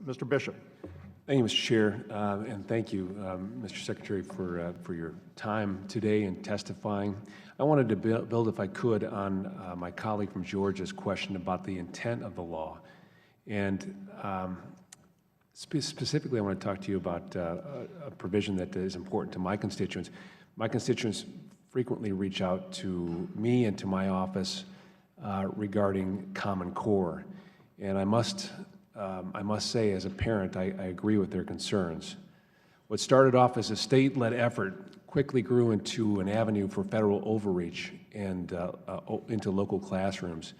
Mr. Bishop. Thank you, Mr. Chair, and thank you, Mr. Secretary, for your time today in testifying. I wanted to build, if I could, on my colleague from Georgia's question about the intent of the law. And specifically, I want to talk to you about a provision that is important to my constituents. My constituents frequently reach out to me and to my office regarding Common Core. And I must say, as a parent, I agree with their concerns. What started off as a state-led effort quickly grew into an avenue for federal overreach and into local classrooms.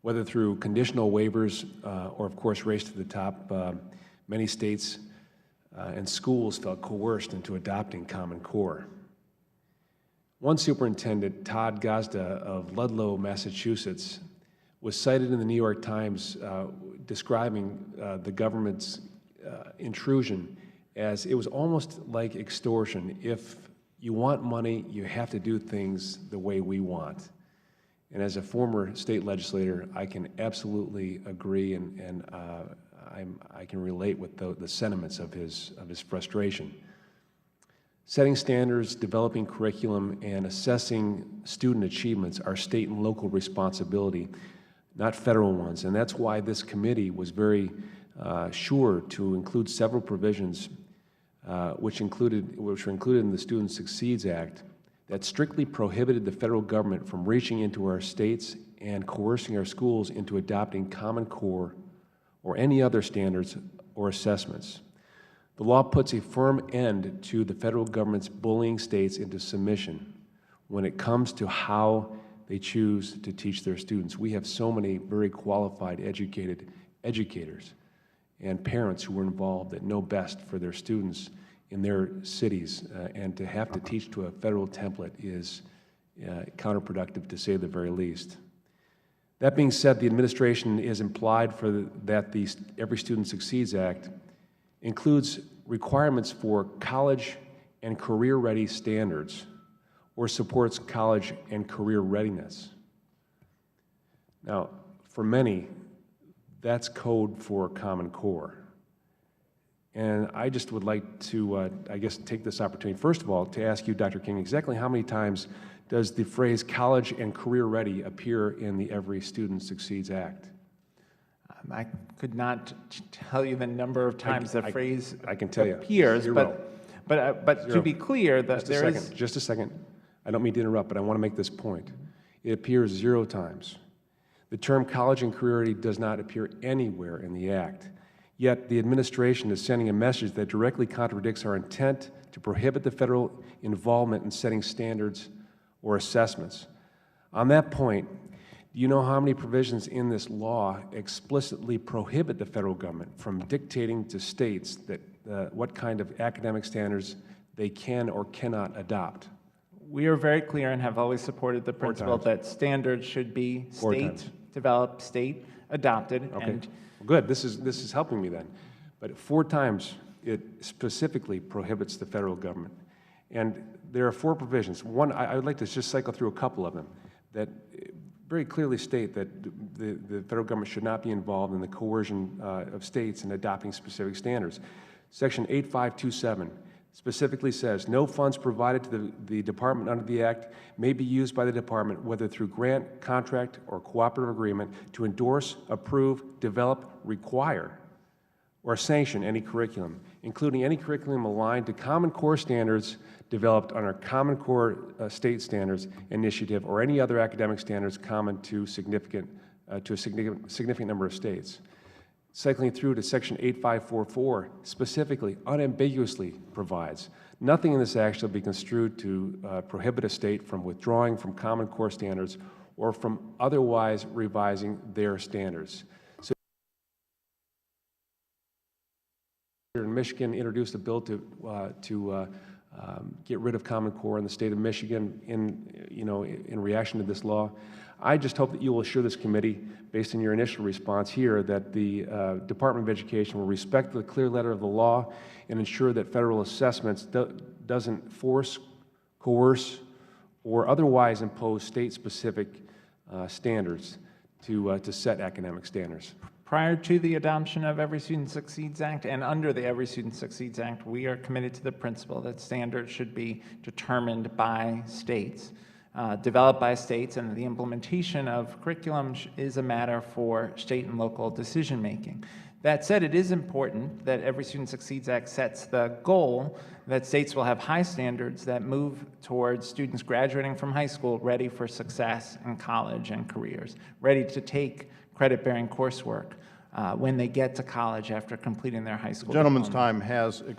Whether through conditional waivers or, of course, race to the top, many states and schools felt coerced into adopting Common Core. One superintendent, Todd Gazda of Ludlow, Massachusetts, was cited in the New York Times describing the government's intrusion as it was almost like extortion. If you want money, you have to do things the way we want. And as a former state legislator, I can absolutely agree, and I can relate with the sentiments of his frustration. Setting standards, developing curriculum, and assessing student achievements are state and local responsibility, not federal ones. And that's why this committee was very sure to include several provisions which were included in the Student Succeeds Act that strictly prohibited the federal government from reaching into our states and coercing our schools into adopting Common Core or any other standards or assessments. The law puts a firm end to the federal government's bullying states into submission when it comes to how they choose to teach their students. We have so many very qualified, educated educators and parents who are involved that know best for their students in their cities, and to have to teach to a federal template is counterproductive, to say the very least. That being said, the administration is implied that the Every Student Succeeds Act includes requirements for college and career-ready standards or supports college and career readiness. Now, for many, that's code for Common Core. And I just would like to, I guess, take this opportunity, first of all, to ask you, Dr. King, exactly how many times does the phrase college and career ready appear in the Every Student Succeeds Act? I could not tell you the number of times the phrase I can tell appears, you. but to be clear, that Just a second. I don't mean to interrupt, but I want to make this point. It appears 0 times. The term college and career ready does not appear anywhere in the Act. Yet the administration is sending a message that directly contradicts our intent to prohibit the federal involvement in setting standards or assessments. On that point, do you know how many provisions in this law explicitly prohibit the federal government from dictating to states that what kind of academic standards they can or cannot adopt? We are very clear and have always supported the principle that standards should be state-developed, state-adopted. Okay. Well, good. This is helping me then. But 4 times it specifically prohibits the federal government. And there are 4 provisions. One, I would like to just cycle through a couple of them that very clearly state that the federal government should not be involved in the coercion of states in adopting specific standards. Section 8527 specifically says, no funds provided to the department under the Act may be used by the department, whether through grant, contract, or cooperative agreement, to endorse, approve, develop, require, or sanction any curriculum, including any curriculum aligned to Common Core standards developed under Common Core State Standards Initiative or any other academic standards common to a significant number of states. Cycling through to Section 8544 specifically, unambiguously provides, nothing in this Act shall be construed to prohibit a state from withdrawing from Common Core standards or from otherwise revising their standards. So, in Michigan introduced a bill to get rid of Common Core in the state of Michigan in reaction to this law. I just hope that you will assure this committee, based on your initial response here, that the Department of Education will respect the clear letter of the law and ensure that federal assessments doesn't force, coerce, or otherwise impose state-specific standards to set academic standards. prior to the adoption of Every Student Succeeds Act and under the Every Student Succeeds Act, we are committed to the principle that standards should be determined by states, developed by states, and the implementation of curriculum is a matter for state and local decision-making. That said, it is important that Every Student Succeeds Act sets the goal that states will have high standards that move towards students graduating from high school ready for success in college and careers, ready to take credit-bearing coursework when they get to college after completing their high school The gentleman's diploma. time has